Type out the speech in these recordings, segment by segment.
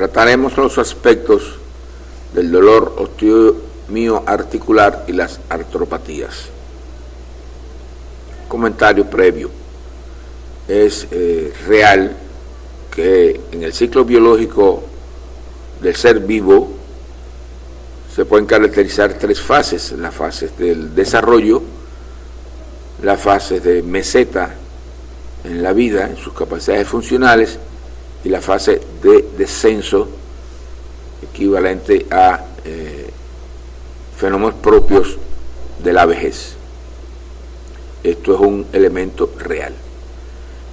Trataremos los aspectos del dolor osteomioarticular y las artropatías. Comentario previo. Es real que en el ciclo biológico del ser vivo se pueden caracterizar tres fases: las fases del desarrollo, las fases de meseta en la vida, en sus capacidades funcionales, y la fase de descenso, equivalente a fenómenos propios de la vejez. Esto es un elemento real.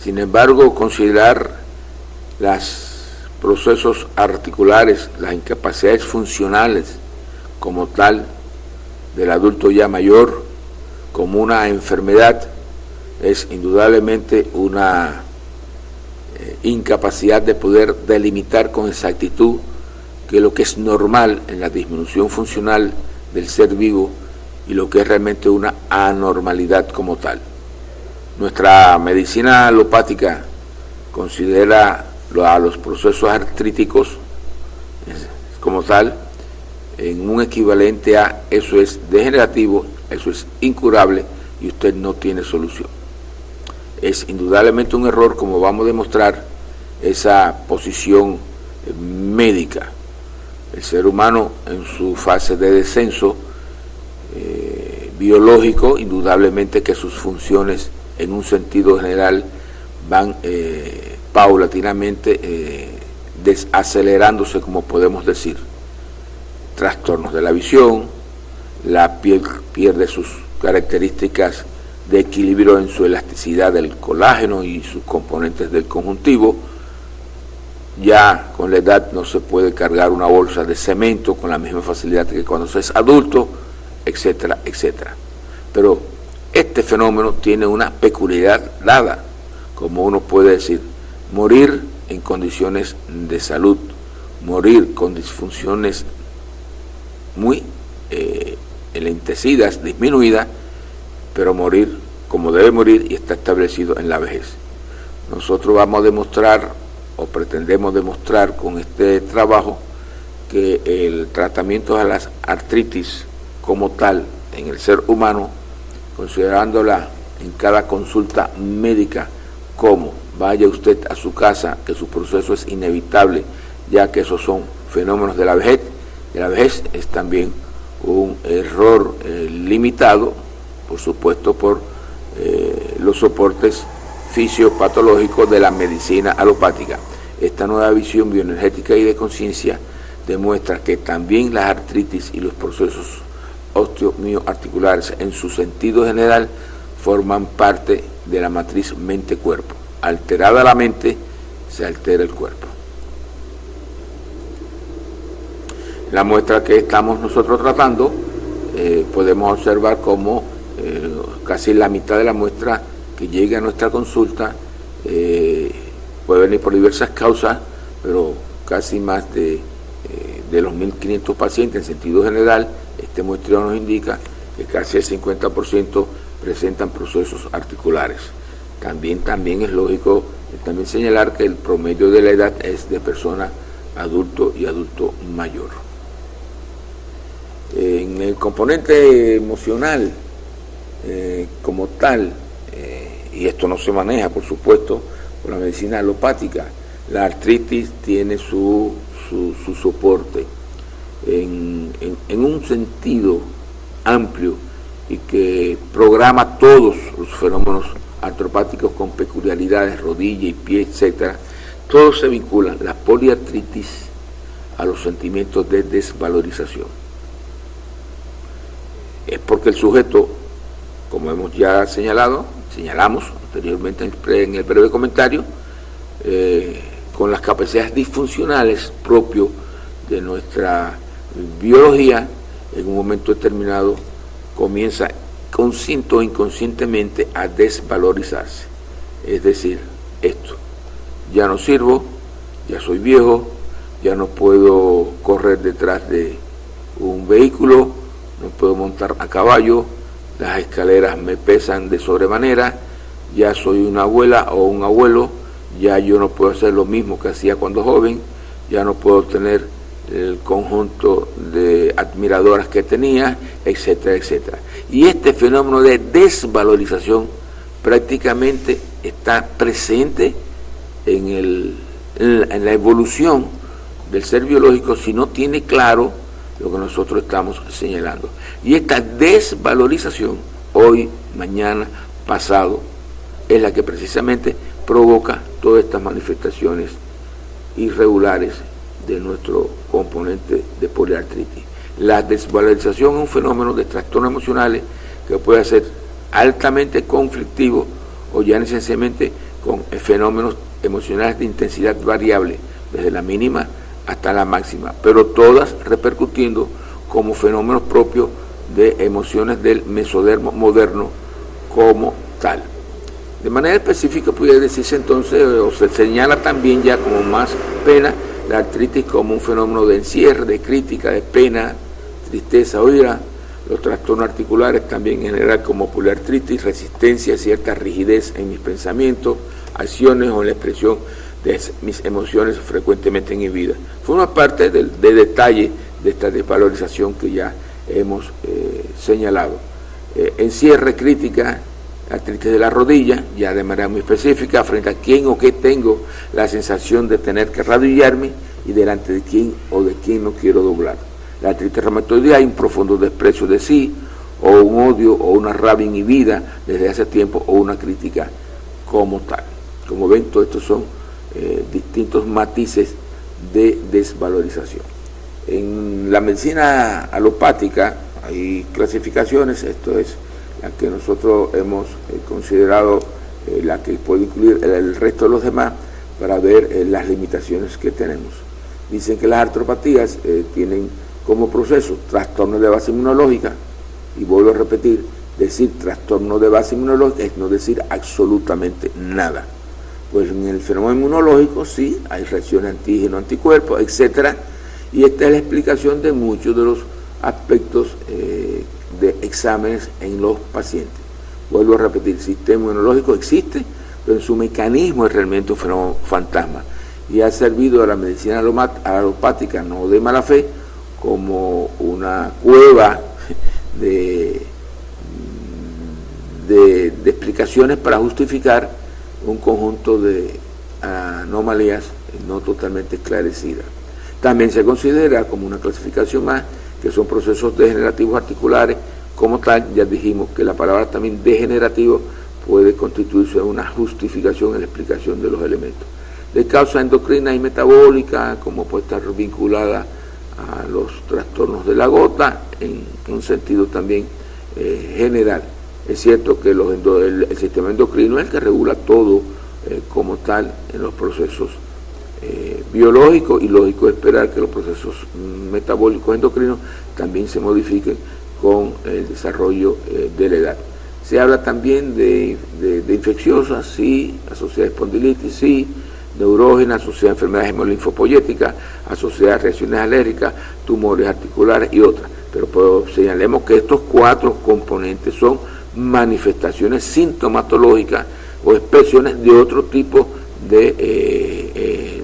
Sin embargo, considerar los procesos articulares, las incapacidades funcionales como tal del adulto ya mayor, como una enfermedad, es indudablemente una incapacidad de poder delimitar con exactitud que lo que es normal en la disminución funcional del ser vivo y lo que es realmente una anormalidad como tal. Nuestra medicina alopática considera a los procesos artríticos como tal en un equivalente a eso es degenerativo, eso es incurable y usted no tiene solución. Es indudablemente un error, como vamos a demostrar, esa posición médica. El ser humano en su fase de descenso biológico, indudablemente que sus funciones en un sentido general van paulatinamente desacelerándose, como podemos decir. Trastornos de la visión, la piel pierde sus características de equilibrio en su elasticidad del colágeno y sus componentes del conjuntivo. Ya con la edad no se puede cargar una bolsa de cemento con la misma facilidad que cuando se es adulto, etcétera, etcétera. Pero este fenómeno tiene una peculiaridad dada, como uno puede decir, morir en condiciones de salud, morir con disfunciones muy enlentecidas, disminuidas, pero morir como debe morir y está establecido en la vejez. Nosotros vamos a demostrar o pretendemos demostrar con este trabajo que el tratamiento de las artritis como tal en el ser humano, considerándola en cada consulta médica como vaya usted a su casa, que su proceso es inevitable, ya que esos son fenómenos de la vejez. Y la vejez es también un error limitado, por supuesto, por los soportes fisiopatológicos de la medicina alopática. Esta nueva visión bioenergética y de conciencia demuestra que también las artritis y los procesos osteomioarticulares en su sentido general forman parte de la matriz mente-cuerpo. Alterada la mente, se altera el cuerpo. La muestra que estamos nosotros tratando, podemos observar cómo casi la mitad de la muestra que llega a nuestra consulta puede venir por diversas causas, pero casi más de los 1.500 pacientes en sentido general, este muestreo nos indica que casi el 50% presentan procesos articulares. También es lógico también señalar que el promedio de la edad es de persona adulto y adulto mayor. En el componente emocional como tal, y esto no se maneja por supuesto con la medicina alopática, la artritis tiene su soporte en un sentido amplio y que programa todos los fenómenos artropáticos con peculiaridades, rodilla y pie, etcétera. Todos se vinculan, la poliartritis, a los sentimientos de desvalorización. Es porque el sujeto, como hemos ya señalamos anteriormente en el breve comentario, con las capacidades disfuncionales propias de nuestra biología, en un momento determinado comienza consciente o inconscientemente a desvalorizarse. Es decir, esto, ya no sirvo, ya soy viejo, ya no puedo correr detrás de un vehículo, no puedo montar a caballo, las escaleras me pesan de sobremanera, ya soy una abuela o un abuelo, ya yo no puedo hacer lo mismo que hacía cuando joven, ya no puedo tener el conjunto de admiradoras que tenía, etcétera, etcétera. Y este fenómeno de desvalorización prácticamente está presente en la evolución del ser biológico si no tiene claro lo que nosotros estamos señalando. Y esta desvalorización, hoy, mañana, pasado, es la que precisamente provoca todas estas manifestaciones irregulares de nuestro componente de poliartritis. La desvalorización es un fenómeno de trastornos emocionales que puede ser altamente conflictivo o ya necesariamente con fenómenos emocionales de intensidad variable, desde la mínima hasta la máxima, pero todas repercutiendo como fenómenos propios de emociones del mesodermo moderno como tal. De manera específica puede decirse entonces, o se señala también ya como más pena, la artritis como un fenómeno de encierre, de crítica, de pena, tristeza o ira, los trastornos articulares también en general como poliartritis, resistencia, cierta rigidez en mis pensamientos, acciones o en la expresión de mis emociones frecuentemente inhibidas. Forma parte de detalle de esta desvalorización que ya hemos señalado. Encierre, crítica, artritis de la rodilla, ya de manera muy específica, frente a quién o qué tengo la sensación de tener que arrodillarme y delante de quién o de quién no quiero doblar. La artritis reumatoide hay un profundo desprecio de sí, o un odio o una rabia inhibida desde hace tiempo, o una crítica como tal. Como ven, todos estos son distintos matices de desvalorización. En la medicina alopática hay clasificaciones, esto es la que nosotros hemos considerado la que puede incluir el resto de los demás para ver las limitaciones que tenemos. Dicen que las artropatías tienen como proceso trastornos de base inmunológica, y vuelvo a repetir, decir trastorno de base inmunológica es no decir absolutamente nada. Pues en el fenómeno inmunológico sí, hay reacciones antígeno, anticuerpos, etcétera, y esta es la explicación de muchos de los aspectos de exámenes en los pacientes. Vuelvo a repetir, el sistema inmunológico existe, pero en su mecanismo es realmente un fenómeno fantasma, y ha servido a la medicina alopática, no de mala fe, como una cueva de explicaciones para justificar un conjunto de anomalías no totalmente esclarecidas. También se considera como una clasificación más que son procesos degenerativos articulares. Como tal, ya dijimos que la palabra también degenerativo puede constituirse una justificación en la explicación de los elementos. De causa endocrina y metabólica, como puede estar vinculada a los trastornos de la gota, en un sentido también general. Es cierto que el sistema endocrino es el que regula todo como tal en los procesos biológicos, y lógico esperar que los procesos metabólicos endocrinos también se modifiquen con el desarrollo de la edad. Se habla también de infecciosas, sí, asociadas a espondilitis, sí, neurógenas, asociadas a enfermedades hemolinfopoyéticas, asociadas a reacciones alérgicas, tumores articulares y otras. Pero señalemos que estos 4 componentes son manifestaciones sintomatológicas o expresiones de otro tipo de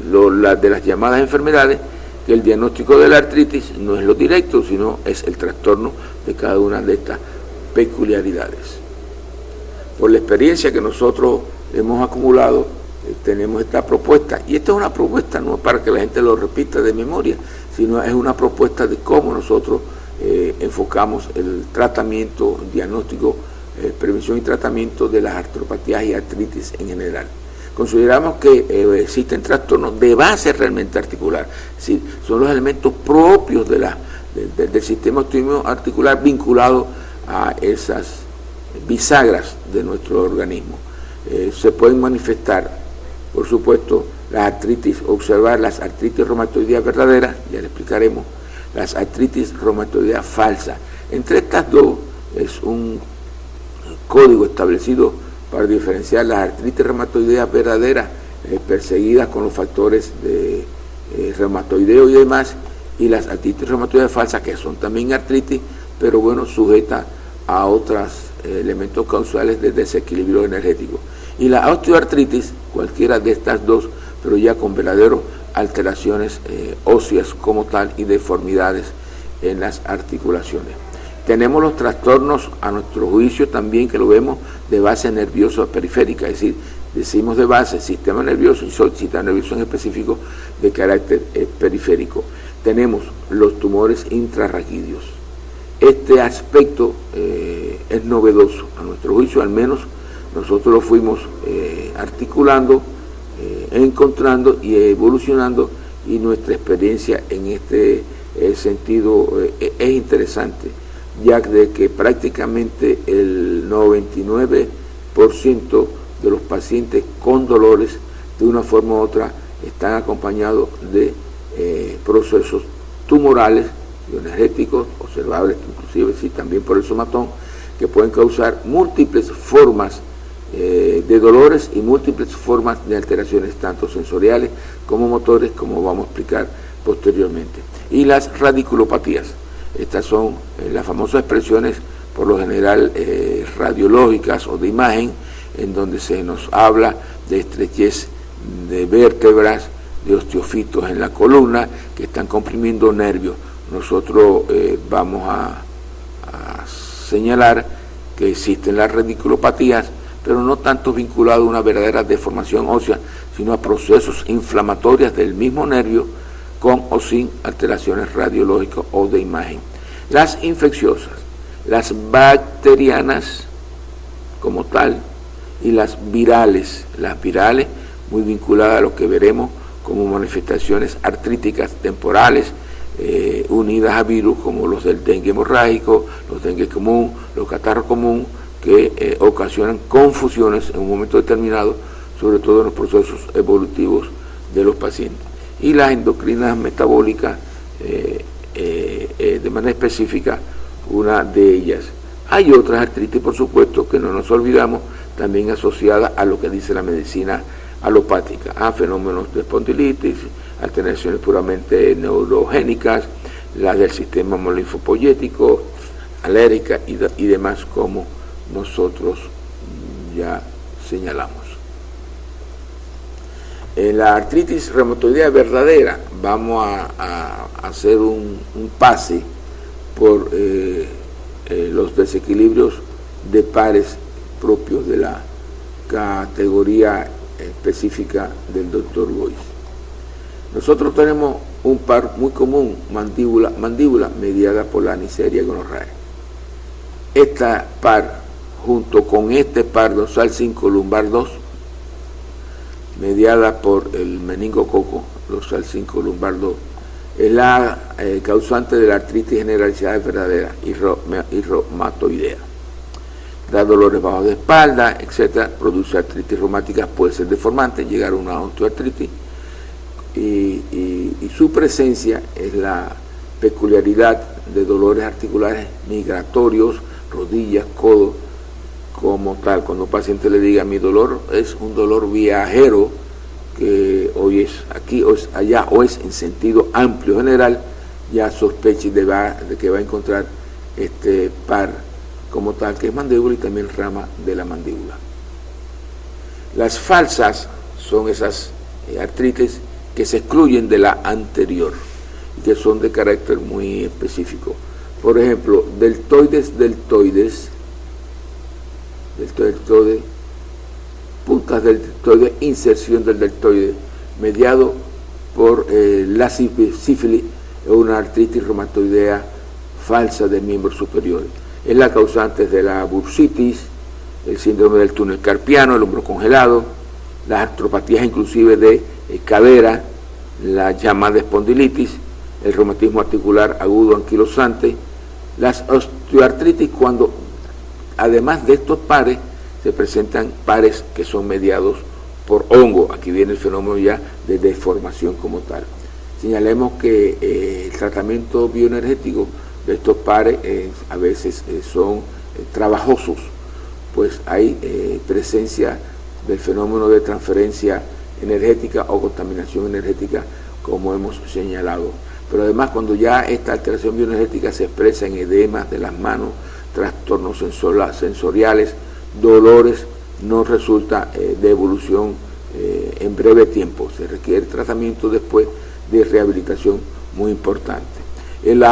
las llamadas enfermedades, que el diagnóstico de la artritis no es lo directo, sino es el trastorno de cada una de estas peculiaridades. Por la experiencia que nosotros hemos acumulado, tenemos esta propuesta, y esta es una propuesta no para que la gente lo repita de memoria, sino es una propuesta de cómo nosotros enfocamos el tratamiento, diagnóstico, prevención y tratamiento de las artropatías y artritis en general. Consideramos que existen trastornos de base realmente articular, es decir, son los elementos propios del sistema autoinmune articular vinculados a esas bisagras de nuestro organismo. Se pueden manifestar, por supuesto, las artritis, observar las artritis reumatoideas verdaderas, ya le explicaremos, las artritis reumatoideas falsas. Entre estas dos es un código establecido para diferenciar las artritis reumatoideas verdaderas, perseguidas con los factores de reumatoideo y demás, y las artritis reumatoideas falsas, que son también artritis, pero bueno, sujetas a otros elementos causales de desequilibrio energético. Y la osteoartritis, cualquiera de estas dos, pero ya con verdaderos alteraciones óseas como tal y deformidades en las articulaciones. Tenemos los trastornos, a nuestro juicio también, que lo vemos de base nerviosa periférica, es decir, decimos de base sistema nervioso y sistema nervioso en específico de carácter periférico. Tenemos los tumores intrarraquídeos. Este aspecto es novedoso, a nuestro juicio, al menos nosotros lo fuimos articulando, encontrando y evolucionando, y nuestra experiencia en este sentido es interesante, ya de que prácticamente el 99% de los pacientes con dolores, de una forma u otra, están acompañados de procesos tumorales, bioenergéticos, observables inclusive, sí, también por el somatón, que pueden causar múltiples formas de dolores y múltiples formas de alteraciones, tanto sensoriales como motores, como vamos a explicar posteriormente. Y las radiculopatías, estas son las famosas expresiones, por lo general radiológicas o de imagen, en donde se nos habla de estrechez de vértebras, de osteofitos en la columna, que están comprimiendo nervios. Nosotros vamos a señalar que existen las radiculopatías, pero no tanto vinculado a una verdadera deformación ósea, sino a procesos inflamatorios del mismo nervio, con o sin alteraciones radiológicas o de imagen. Las infecciosas, las bacterianas como tal, y las virales muy vinculadas a lo que veremos como manifestaciones artríticas temporales, unidas a virus como los del dengue hemorrágico, los dengue común, los catarros común, que ocasionan confusiones en un momento determinado, sobre todo en los procesos evolutivos de los pacientes. Y las endocrinas metabólicas, de manera específica, una de ellas. Hay otras artritis, por supuesto, que no nos olvidamos, también asociadas a lo que dice la medicina alopática, a fenómenos de espondilitis, alteraciones puramente neurogénicas, las del sistema linfopoyético, alérgica y demás, como nosotros ya señalamos. En la artritis reumatoidea verdadera vamos a hacer un pase por los desequilibrios de pares propios de la categoría específica del doctor Boyce. Nosotros tenemos un par muy común, mandíbula mediada por la Neisseria gonorrhoeae. Esta par, junto con este par dorsal 5 lumbar 2, mediada por el meningococo dorsal 5 lumbar 2, es la causante de la artritis generalizada verdadera y reumatoidea. Da dolores bajos de espalda, etc. Produce artritis reumática, puede ser deformante, llegar a una osteoartritis, y su presencia es la peculiaridad de dolores articulares migratorios, rodillas, codos, como tal. Cuando un paciente le diga mi dolor es un dolor viajero, que hoy es aquí o es allá o es en sentido amplio general, ya sospeche de que va a encontrar este par como tal, que es mandíbula y también rama de la mandíbula. Las falsas son esas artritis que se excluyen de la anterior y que son de carácter muy específico. Por ejemplo, deltoides, puntas del deltoide, inserción del deltoide, mediado por la sífilis, o una artritis reumatoidea falsa del miembro superior. Es la causante de la bursitis, el síndrome del túnel carpiano, el hombro congelado, las artropatías inclusive de cadera, la llamada espondilitis, el reumatismo articular agudo anquilosante, las osteoartritis, cuando además de estos pares se presentan pares que son mediados por hongo. Aquí viene el fenómeno ya de deformación como tal. Señalemos que el tratamiento bioenergético de estos pares a veces son trabajosos, pues hay presencia del fenómeno de transferencia energética o contaminación energética, como hemos señalado. Pero además, cuando ya esta alteración bioenergética se expresa en edemas de las manos, trastornos sensoriales, dolores, no resulta de evolución en breve tiempo. Se requiere tratamiento después de rehabilitación muy importante. El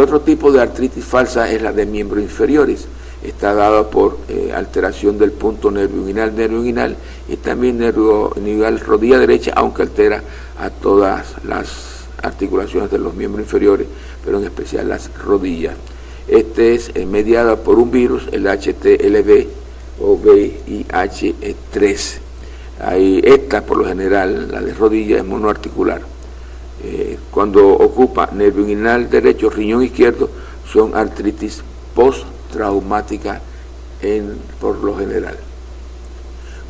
otro tipo de artritis falsa es la de miembros inferiores. Está dada por alteración del punto nervio inguinal y también nervio inguinal rodilla derecha, aunque altera a todas las articulaciones de los miembros inferiores, pero en especial las rodillas. Este es mediada por un virus, el HTLV o VIH3. Esta, por lo general, la de rodilla, es monoarticular. Cuando ocupa nervio inguinal derecho, riñón izquierdo, son artritis postraumática por lo general.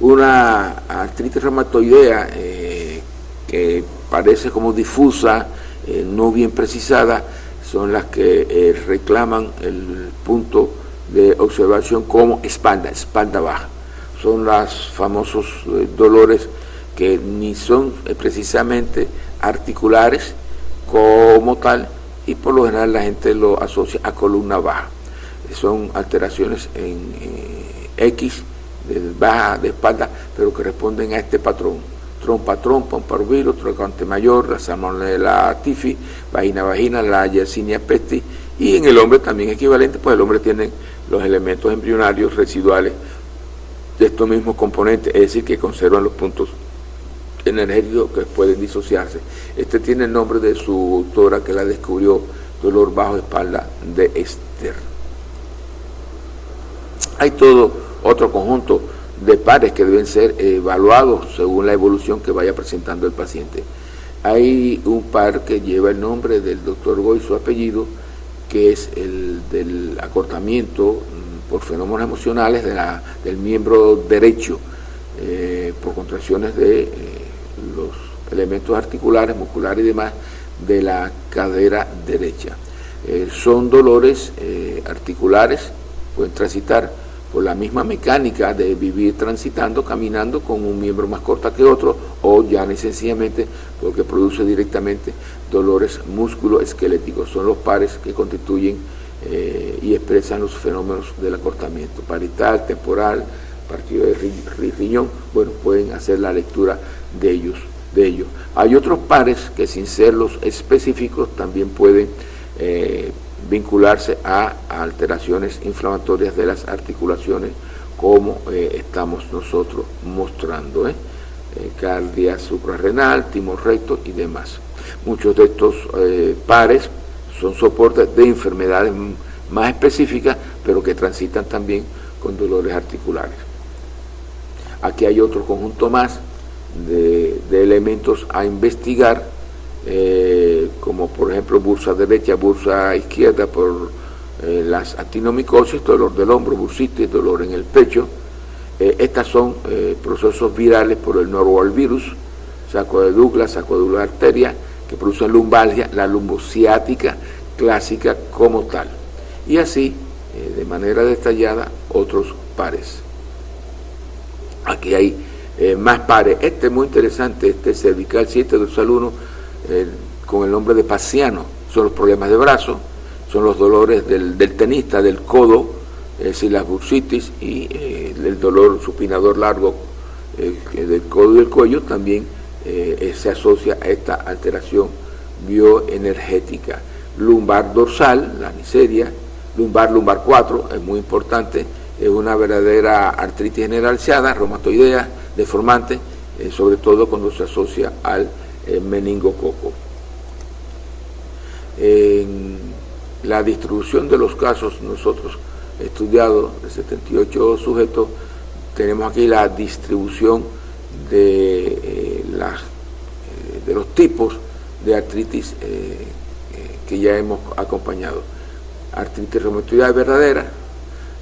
Una artritis reumatoidea que parece como difusa, no bien precisada, son las que reclaman el punto de observación como espalda baja. Son los famosos dolores que ni son precisamente articulares como tal, y por lo general la gente lo asocia a columna baja. Son alteraciones en X baja de espalda, pero que responden a este patrón: trompa-trompa, un parvilo, trocante mayor, la salmonella tifi, vagina, la yersinia pestis, y en el hombre también equivalente, pues el hombre tiene los elementos embrionarios residuales de estos mismos componentes, es decir, que conservan los puntos energéticos que pueden disociarse. Este tiene el nombre de su autora que la descubrió, dolor bajo espalda de Esther. Hay todo otro conjunto de pares que deben ser evaluados según la evolución que vaya presentando el paciente. Hay un par que lleva el nombre del doctor Goy, su apellido, que es el del acortamiento por fenómenos emocionales del miembro derecho, por contracciones de los elementos articulares, musculares y demás de la cadera derecha. Son dolores articulares, pueden transitar por la misma mecánica de vivir transitando, caminando con un miembro más corto que otro, o ya sencillamente porque produce directamente dolores musculoesqueléticos. Son los pares que constituyen y expresan los fenómenos del acortamiento parietal, temporal, partido de riñón. Bueno, pueden hacer la lectura de ellos. Hay otros pares que, sin ser los específicos, también pueden vincularse a alteraciones inflamatorias de las articulaciones, como estamos nosotros mostrando, cardia suprarrenal, timor recto y demás. Muchos de estos pares son soportes de enfermedades más específicas, pero que transitan también con dolores articulares. Aquí hay otro conjunto más de elementos a investigar, como por ejemplo bursa derecha, bursa izquierda por las actinomicosis, dolor del hombro, bursitis, dolor en el pecho. Estas son procesos virales por el norovirus, saco de Douglas, saco de arteria, que producen lumbalgia, la lumbociática clásica como tal. Y así, de manera detallada, otros pares. Aquí hay más pares. Este es muy interesante, este cervical 7, dorsal 1, con el nombre de Pasiano. Son los problemas de brazo, son los dolores del tenista, del codo, es decir, las bursitis, y el dolor supinador largo del codo y del cuello también se asocia a esta alteración bioenergética. Lumbar dorsal, la miseria, lumbar 4, es muy importante, es una verdadera artritis generalizada, reumatoidea, deformante, sobre todo cuando se asocia al meningococo. En la distribución de los casos, nosotros estudiado de 78 sujetos, tenemos aquí la distribución de los tipos de artritis que ya hemos acompañado. Artritis reumatoidea verdadera,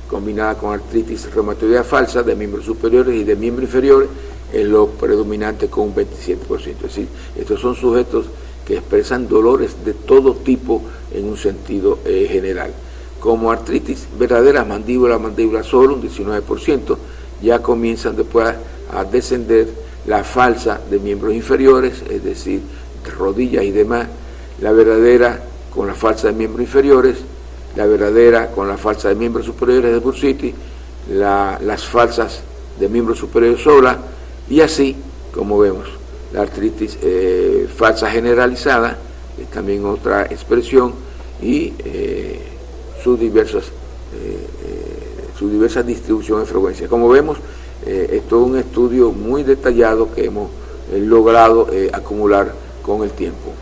combinada con artritis reumatoidea falsa de miembros superiores y de miembros inferiores, es lo predominante con un 27%. Es decir, estos son sujetos que expresan dolores de todo tipo en un sentido general. Como artritis verdadera, mandíbula solo, un 19%, ya comienzan después a descender la falsa de miembros inferiores, es decir, rodillas y demás, la verdadera con la falsa de miembros inferiores, la verdadera con la falsa de miembros superiores de bursitis, las falsas de miembros superiores sola, y así como vemos. La artritis falsa generalizada es también otra expresión, y sus diversas distribuciones de frecuencia. Como vemos, esto es un estudio muy detallado que hemos logrado acumular con el tiempo.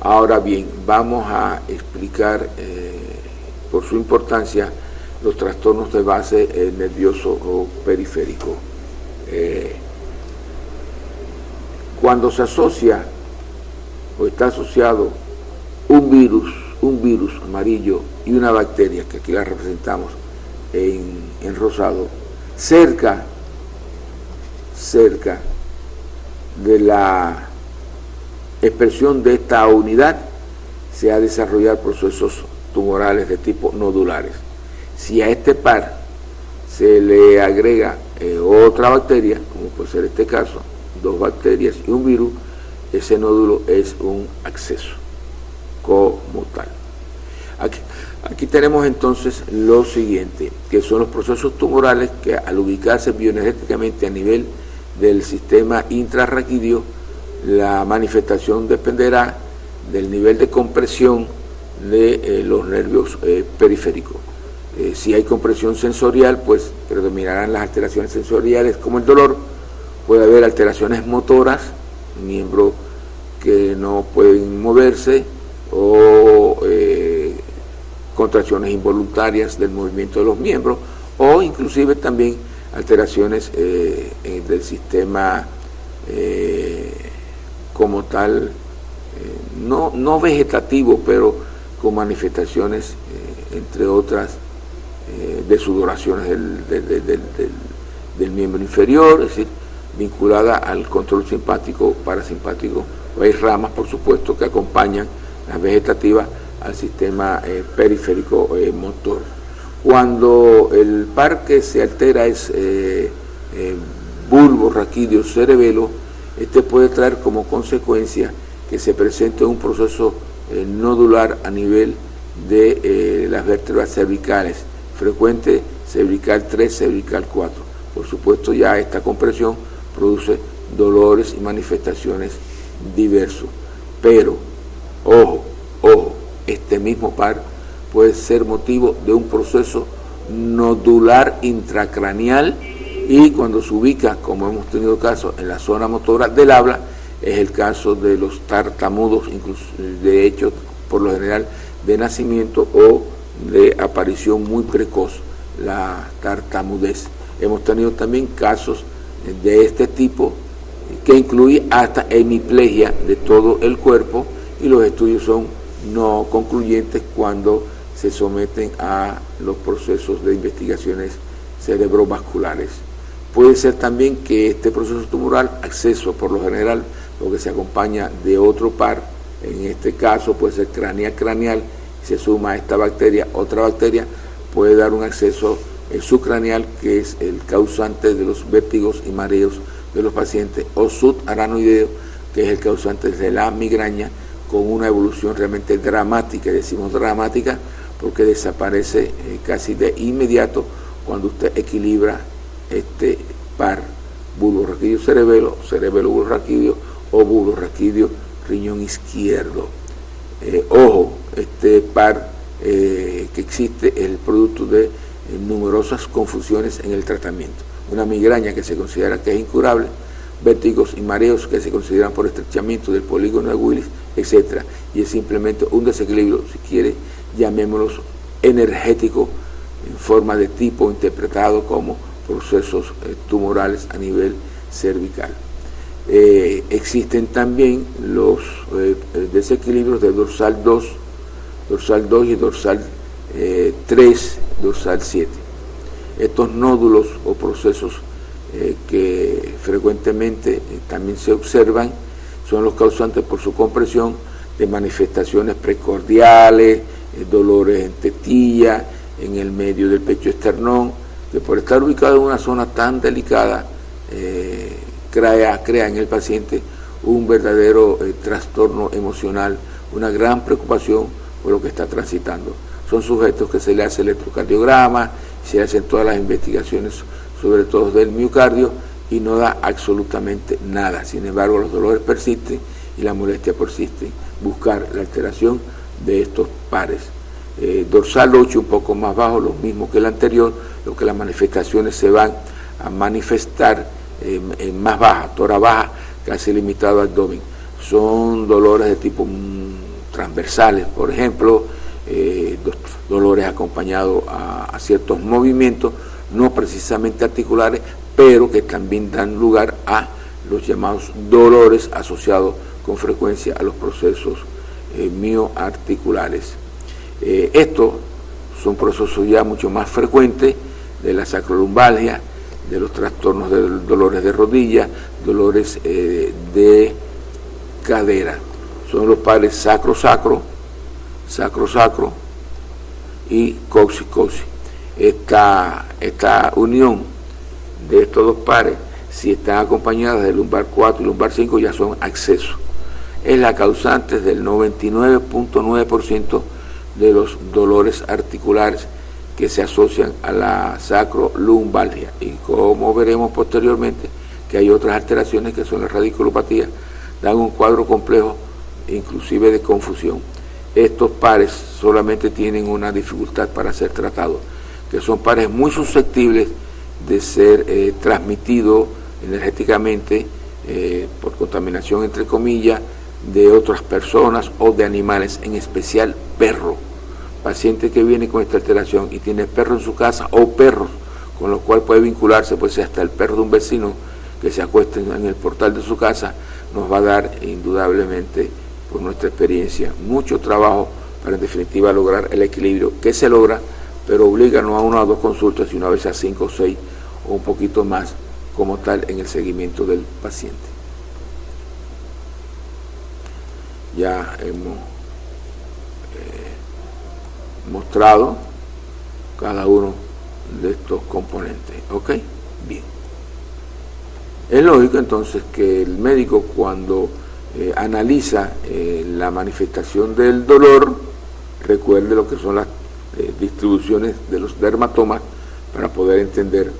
Ahora bien, vamos a explicar por su importancia los trastornos de base nervioso o periférico. Cuando se asocia o está asociado un virus amarillo y una bacteria, que aquí la representamos en rosado, cerca de la expresión de esta unidad, se ha desarrollado procesos tumorales de tipo nodulares. Si a este par se le agrega otra bacteria, como puede ser este caso, 2 bacterias y un virus, ese nódulo es un acceso como tal. Aquí tenemos entonces lo siguiente, que son los procesos tumorales que, al ubicarse bioenergéticamente a nivel del sistema intrarraquídeo, la manifestación dependerá del nivel de compresión de los nervios periféricos. Si hay compresión sensorial, pues predominarán las alteraciones sensoriales como el dolor. Puede haber alteraciones motoras, miembros que no pueden moverse, o contracciones involuntarias del movimiento de los miembros, o inclusive también alteraciones del sistema como tal, no vegetativo, pero con manifestaciones, entre otras, de sudoraciones del miembro inferior, es decir, vinculada al control simpático, parasimpático. Hay ramas, por supuesto, que acompañan las vegetativas al sistema periférico motor. Cuando el par que se altera es bulbo raquídeo cerebelo, este puede traer como consecuencia que se presente un proceso nodular a nivel de las vértebras cervicales, frecuente cervical 3, cervical 4. Por supuesto, ya esta compresión produce dolores y manifestaciones diversos. Pero, ojo, este mismo par puede ser motivo de un proceso nodular intracraneal, y cuando se ubica, como hemos tenido caso, en la zona motora del habla, es el caso de los tartamudos, incluso de hecho, por lo general, de nacimiento o de aparición muy precoz, la tartamudez. Hemos tenido también casos de este tipo que incluye hasta hemiplegia de todo el cuerpo, y los estudios son no concluyentes cuando se someten a los procesos de investigaciones cerebrovasculares. Puede ser también que este proceso tumoral, acceso por lo general, lo que se acompaña de otro par, en este caso puede ser craneal, se suma a esta bacteria, otra bacteria, puede dar un acceso subcraneal, que es el causante de los vértigos y mareos de los pacientes, o subaranoideo, que es el causante de la migraña, con una evolución realmente dramática. Decimos dramática porque desaparece casi de inmediato cuando usted equilibra este par bulbo-raquídeo cerebelo, cerebelo-bulbo-raquídeo, o bulbo-raquídeo riñón izquierdo. Ojo, este par que existe es el producto de numerosas confusiones en el tratamiento. Una migraña que se considera que es incurable, vértigos y mareos que se consideran por estrechamiento del polígono de Willis, etc. Y es simplemente un desequilibrio, si quiere, llamémoslo energético, en forma de tipo interpretado como procesos tumorales a nivel cervical. Existen también los desequilibrios de dorsal 2 y dorsal 3, dorsal 7. Estos nódulos o procesos que frecuentemente también se observan son los causantes, por su compresión, de manifestaciones precordiales, dolores en tetilla, en el medio del pecho esternón, que por estar ubicado en una zona tan delicada crea en el paciente un verdadero trastorno emocional, una gran preocupación por lo que está transitando. Son sujetos que se le hace electrocardiograma, se hacen todas las investigaciones, sobre todo del miocardio, y no da absolutamente nada. Sin embargo, los dolores persisten y la molestia persiste. Buscar la alteración de estos pares. Dorsal 8 un poco más bajo, lo mismo que el anterior, lo que las manifestaciones se van a manifestar en más baja, tora baja, casi limitado al abdomen. Son dolores de tipo transversales, por ejemplo, dolores acompañados a ciertos movimientos, no precisamente articulares, pero que también dan lugar a los llamados dolores asociados con frecuencia a los procesos mioarticulares. Estos son procesos ya mucho más frecuentes de la sacrolumbalgia, de los trastornos de dolores de rodilla, dolores de cadera. Son los pares sacro-sacro, sacro-sacro y coxi-coxi. Esta unión de estos dos pares, si están acompañadas de lumbar 4 y lumbar 5, ya son accesos. Es la causante del 99.9% de los dolores articulares que se asocian a la sacrolumbalgia, y como veremos posteriormente que hay otras alteraciones que son la radiculopatía, dan un cuadro complejo inclusive de confusión. Estos pares solamente tienen una dificultad para ser tratados, que son pares muy susceptibles de ser transmitidos energéticamente por contaminación, entre comillas, de otras personas o de animales, en especial perros. Paciente que viene con esta alteración y tiene perro en su casa o perros con los cuales puede vincularse, pues hasta el perro de un vecino que se acueste en el portal de su casa, nos va a dar indudablemente, por nuestra experiencia, mucho trabajo para en definitiva lograr el equilibrio que se logra, pero obliga no a 1 o 2 consultas, sino a veces a 5 o 6 o un poquito más como tal en el seguimiento del paciente. Ya hemos mostrado cada uno de estos componentes. ¿Ok? Bien. Es lógico entonces que el médico, cuando analiza la manifestación del dolor, recuerde lo que son las distribuciones de los dermatomas para poder entender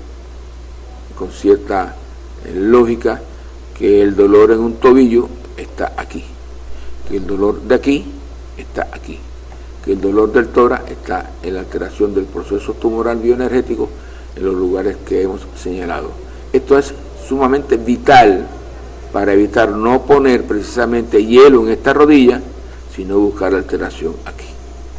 con cierta lógica que el dolor en un tobillo está aquí, que el dolor de aquí está aquí, que el dolor del tórax está en la alteración del proceso tumoral bioenergético en los lugares que hemos señalado. Esto es sumamente vital para evitar no poner precisamente hielo en esta rodilla, sino buscar la alteración aquí.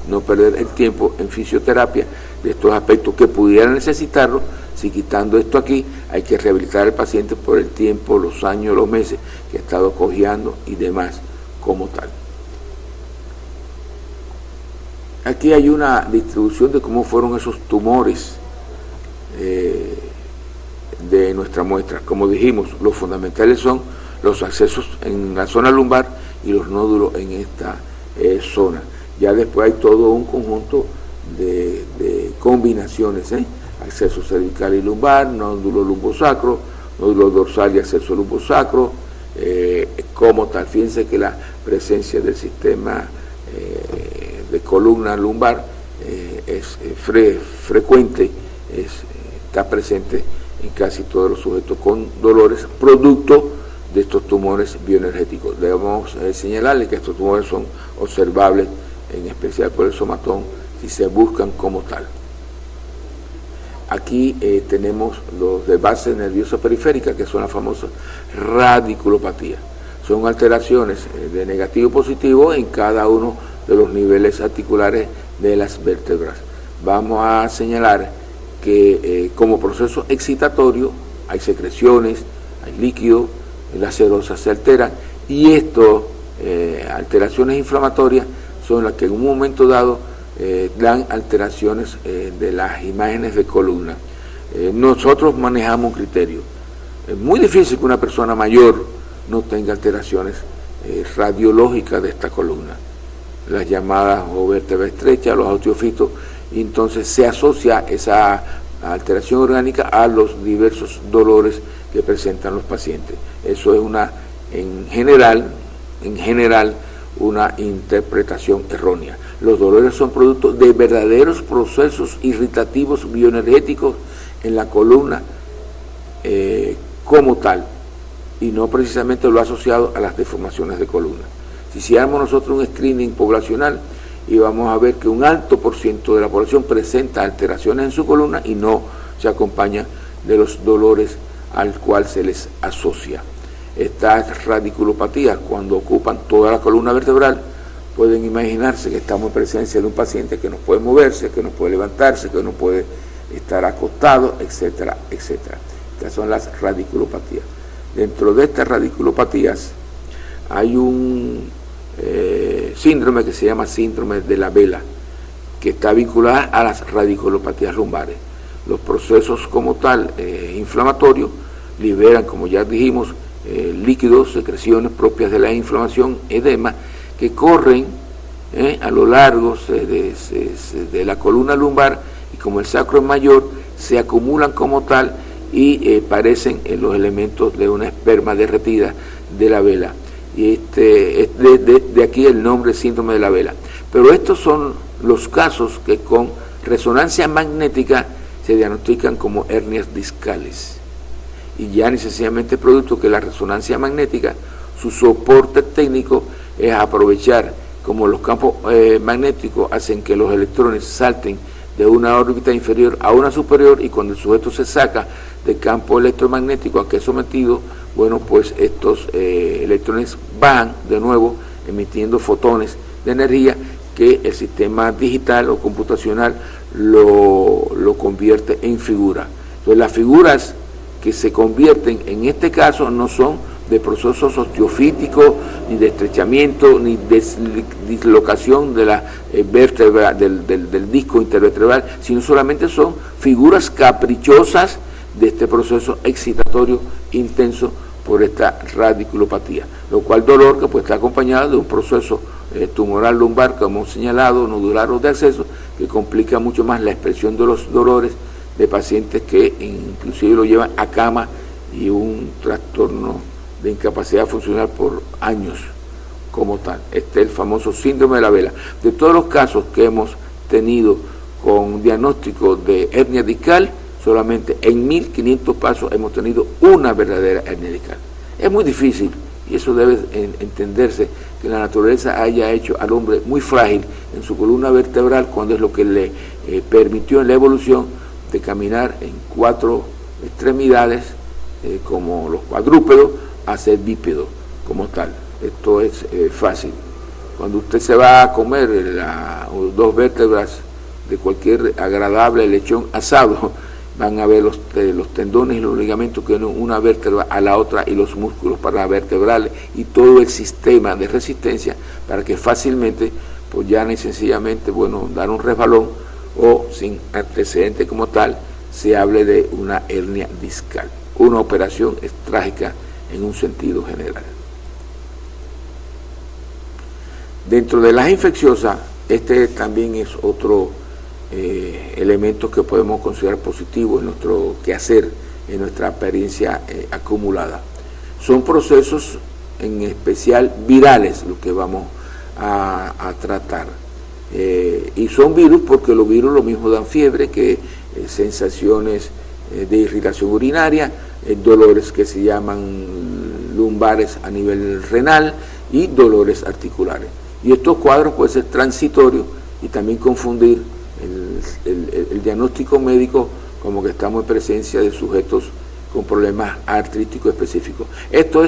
No perder el tiempo en fisioterapia de estos aspectos que pudieran necesitarlo, si quitando esto aquí hay que rehabilitar al paciente por el tiempo, los años, los meses que ha estado cojeando y demás como tal. Aquí hay una distribución de cómo fueron esos tumores de nuestra muestra. Como dijimos, los fundamentales son los accesos en la zona lumbar y los nódulos en esta zona. Ya después hay todo un conjunto de combinaciones, acceso cervical y lumbar, nódulo lumbosacro, nódulo dorsal y acceso lumbosacro, como tal. Fíjense que la presencia del sistema de columna lumbar es frecuente, está presente en casi todos los sujetos con dolores producto de estos tumores bioenergéticos. Debemos señalarle que estos tumores son observables, en especial por el somatón, si se buscan como tal. Aquí tenemos los de base nerviosa periférica, que son las famosas radiculopatías. Son alteraciones de negativo y positivo en cada uno de los niveles articulares de las vértebras. Vamos a señalar que como proceso excitatorio hay secreciones, hay líquido, las serosas se alteran, y estas alteraciones inflamatorias son las que en un momento dado dan alteraciones de las imágenes de columna. Nosotros manejamos un criterio. Es muy difícil que una persona mayor no tenga alteraciones radiológicas de esta columna, las llamadas o vértebra estrecha, los osteofitos, y entonces se asocia esa alteración orgánica a los diversos dolores que presentan los pacientes. Eso es en general, una interpretación errónea. Los dolores son producto de verdaderos procesos irritativos bioenergéticos en la columna, como tal, y no precisamente lo asociado a las deformaciones de columna. Si hiciéramos nosotros un screening poblacional, y vamos a ver que un alto por ciento de la población presenta alteraciones en su columna y no se acompaña de los dolores al cual se les asocia. Estas radiculopatías, cuando ocupan toda la columna vertebral, pueden imaginarse que estamos en presencia de un paciente que no puede moverse, que no puede levantarse, que no puede estar acostado, etcétera, etcétera. Estas son las radiculopatías. Dentro de estas radiculopatías hay un síndrome que se llama síndrome de la vela, que está vinculada a las radiculopatías lumbares. Los procesos como tal inflamatorios liberan, como ya dijimos, líquidos, secreciones propias de la inflamación, edema, que corren a lo largo de la columna lumbar, y como el sacro es mayor, se acumulan como tal y parecen los elementos de una esperma derretida de la vela. Y de aquí el nombre síndrome de la vela. Pero estos son los casos que con resonancia magnética se diagnostican como hernias discales. Y ya necesariamente producto que la resonancia magnética, su soporte técnico es aprovechar como los campos magnéticos hacen que los electrones salten de una órbita inferior a una superior, y cuando el sujeto se saca del campo electromagnético a que es sometido, bueno, pues estos electrones bajan de nuevo emitiendo fotones de energía que el sistema digital o computacional lo convierte en figura. Entonces las figuras que se convierten en este caso no son de procesos osteofíticos, ni de estrechamiento, ni de dislocación de la vértebra del disco intervertebral, sino solamente son figuras caprichosas de este proceso excitatorio intenso por esta radiculopatía, lo cual dolor que pues está acompañado de un proceso tumoral lumbar, como hemos señalado, nodular o de acceso, que complica mucho más la expresión de los dolores de pacientes que inclusive lo llevan a cama y un trastorno de incapacidad funcional por años como tal. Este es el famoso síndrome de la vela. De todos los casos que hemos tenido con diagnóstico de hernia discal, solamente en 1500 casos hemos tenido una verdadera hernia discal. Es muy difícil, y eso debe entenderse, que la naturaleza haya hecho al hombre muy frágil en su columna vertebral, cuando es lo que le permitió en la evolución de caminar en 4 extremidades, como los cuadrúpedos, a ser bípedo como tal. Esto es fácil. Cuando usted se va a comer 2 vértebras de cualquier agradable lechón asado, van a ver los tendones y los ligamentos que unen una vértebra a la otra, y los músculos paravertebrales y todo el sistema de resistencia, para que fácilmente, pues ya ni sencillamente, bueno, dar un resbalón o sin antecedente como tal, se hable de una hernia discal. Una operación es trágica en un sentido general. Dentro de las infecciosas, este también es otro elemento que podemos considerar positivo en nuestro quehacer, en nuestra experiencia acumulada. Son procesos en especial virales los que vamos a tratar. Y son virus porque los virus lo mismo dan fiebre que sensaciones de irritación urinaria, dolores que se llaman lumbares a nivel renal y dolores articulares. Y estos cuadros pueden ser transitorios y también confundir el diagnóstico médico como que estamos en presencia de sujetos con problemas artríticos específicos. Esto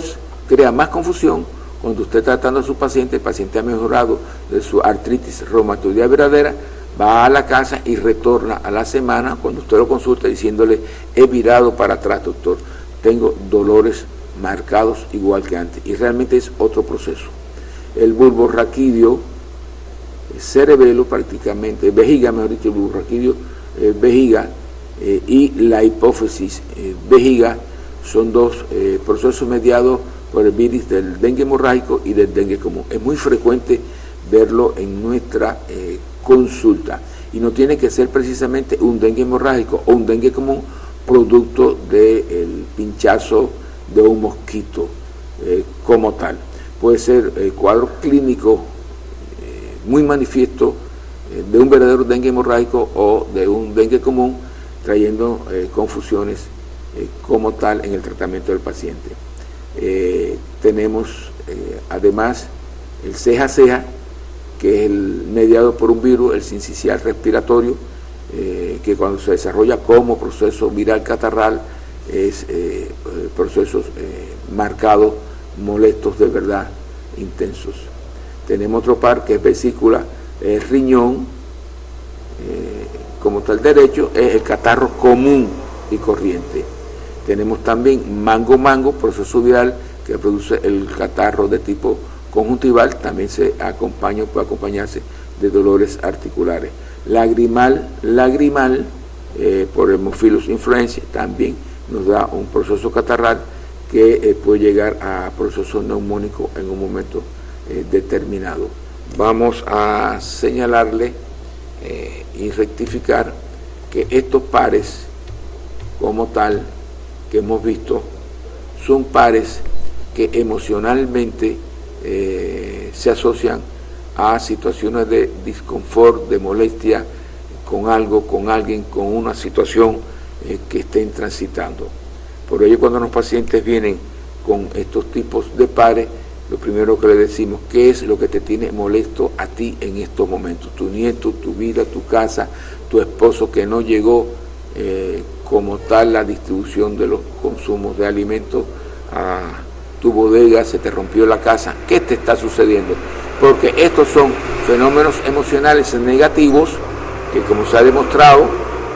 crea más confusión cuando usted está tratando a su paciente, el paciente ha mejorado de su artritis reumatoidea verdadera, va a la casa y retorna a la semana cuando usted lo consulta diciéndole: he virado para atrás, doctor, tengo dolores marcados igual que antes, y realmente es otro proceso. El bulborraquidio cerebelo, prácticamente vejiga, mejor dicho, el bulborraquidio vejiga y la hipófisis vejiga son 2 procesos mediados por el virus del dengue hemorrágico y del dengue común. Es muy frecuente verlo en nuestra consulta, y no tiene que ser precisamente un dengue hemorrágico o un dengue común producto del pinchazo de un mosquito como tal. Puede ser cuadro clínico muy manifiesto de un verdadero dengue hemorrágico o de un dengue común, trayendo confusiones como tal en el tratamiento del paciente. Tenemos además el ceja-ceja, que es el mediado por un virus, el sincicial respiratorio, que cuando se desarrolla como proceso viral catarral es procesos marcados, molestos de verdad, intensos. Tenemos otro par que es vesícula, riñón, como tal derecho, es el catarro común y corriente. Tenemos también mango-mango, proceso viral que produce el catarro de tipo conjuntival, también puede acompañarse de dolores articulares. Lagrimal, por Haemophilus influenzae, también nos da un proceso catarral que puede llegar a proceso neumónico en un momento determinado. Vamos a señalarle y rectificar que estos pares como tal que hemos visto son pares que emocionalmente se asocian a situaciones de disconfort, de molestia con algo, con alguien, con una situación que estén transitando. Por ello, cuando los pacientes vienen con estos tipos de pares, lo primero que le decimos, ¿qué es lo que te tiene molesto a ti en estos momentos? Tu nieto, tu vida, tu casa, tu esposo que no llegó como tal la distribución de los consumos de alimentos a tu bodega, se te rompió la casa. ¿Qué te está sucediendo? Porque estos son fenómenos emocionales negativos que, como se ha demostrado,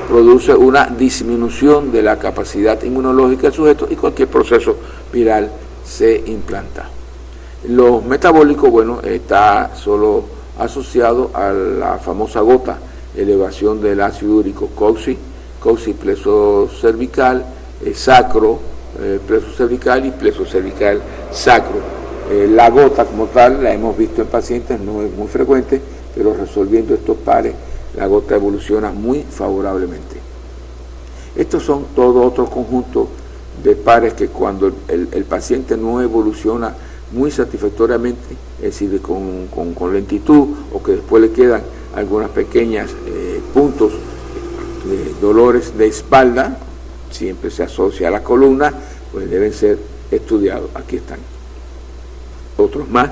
produce una disminución de la capacidad inmunológica del sujeto y cualquier proceso viral se implanta. Los metabólicos, bueno, está solo asociado a la famosa gota, elevación del ácido úrico, coxi, pleso cervical, sacro, pleso cervical y pleso cervical sacro. La gota como tal la hemos visto en pacientes, no es muy frecuente, pero resolviendo estos pares, la gota evoluciona muy favorablemente. Estos son todo otro conjunto de pares que cuando el paciente no evoluciona muy satisfactoriamente, es decir, con lentitud, o que después le quedan algunas pequeñas puntos de dolores de espalda, siempre se asocia a la columna, pues deben ser estudiados. Aquí están otros más,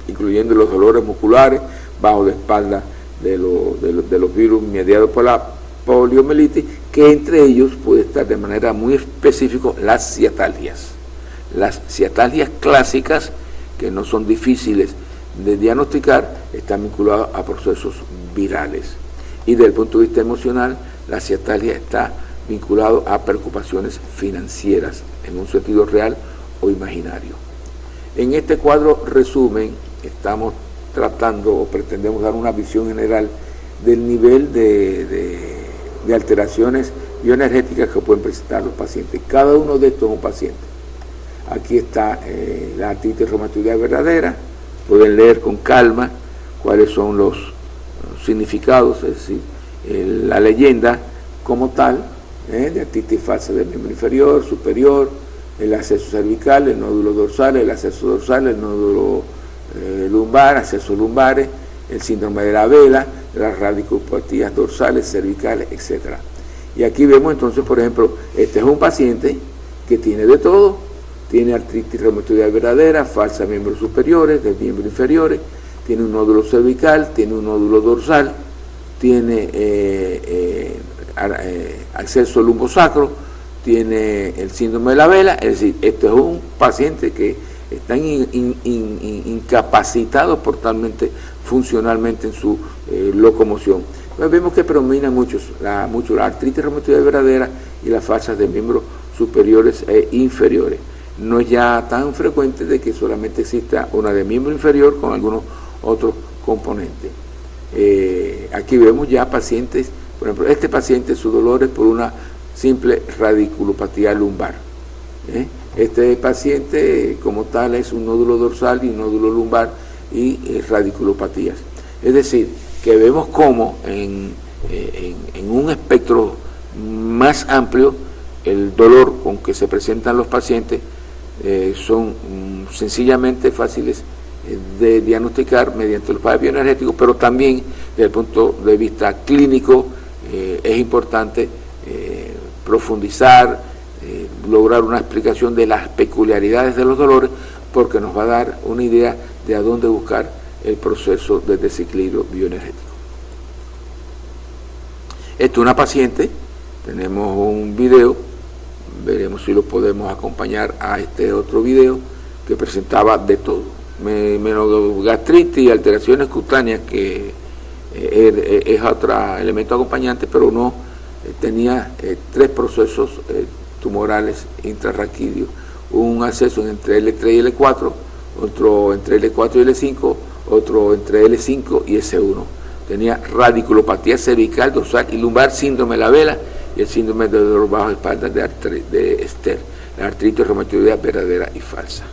incluyendo los dolores musculares bajo la espalda de los virus mediados por la poliomielitis, que entre ellos puede estar de manera muy específica las ciatalgias. Las ciatalgias clásicas, que no son difíciles de diagnosticar, están vinculadas a procesos virales. Y desde el punto de vista emocional, la ciatalgia está vinculado a preocupaciones financieras, en un sentido real o imaginario. En este cuadro resumen, estamos tratando o pretendemos dar una visión general del nivel de alteraciones bioenergéticas que pueden presentar los pacientes. Cada uno de estos es un paciente. Aquí está la artritis reumatoidea verdadera, pueden leer con calma cuáles son los significados, es decir, la leyenda como tal, de artritis falsa del miembro inferior, superior, el acceso cervical, el nódulo dorsal, el acceso dorsal, el nódulo lumbar, accesos lumbares, el síndrome de la vela, las radiculopatías dorsales, cervicales, etc. Y aquí vemos entonces, por ejemplo, este es un paciente que tiene de todo, tiene artritis reumatoidea verdadera, falsa miembros superiores, de miembros inferiores, tiene un nódulo cervical, tiene un nódulo dorsal, tiene acceso lumbosacro, tiene el síndrome de la vela, es decir, este es un paciente que está incapacitado totalmente funcionalmente en su locomoción. Pues vemos que predomina mucho la artritis reumatoidea verdadera y las falsas de miembros superiores e inferiores. No es ya tan frecuente de que solamente exista una de miembro inferior con algunos otros componentes. Aquí vemos ya pacientes, por ejemplo, este paciente su dolor es por una simple radiculopatía lumbar. Este paciente como tal es un nódulo dorsal y un nódulo lumbar y radiculopatías. Es decir, que vemos cómo en un espectro más amplio el dolor con que se presentan los pacientes son sencillamente fáciles de diagnosticar mediante los padres bioenergéticos, pero también desde el punto de vista clínico es importante profundizar lograr una explicación de las peculiaridades de los dolores, porque nos va a dar una idea de a dónde buscar el proceso de desequilibrio bioenergético. Esto es una paciente, tenemos un video, veremos si lo podemos acompañar a este otro video que presentaba de todo, menos gastritis y alteraciones cutáneas, que es otro elemento acompañante, pero no tenía 3 procesos tumorales intrarraquídeos, un acceso entre L3 y L4, otro entre L4 y L5, otro entre L5 y S1. Tenía radiculopatía cervical, dorsal y lumbar, síndrome de la vela y el síndrome de dolor bajo espalda de Ester, la artritis reumatoidea verdadera y falsa.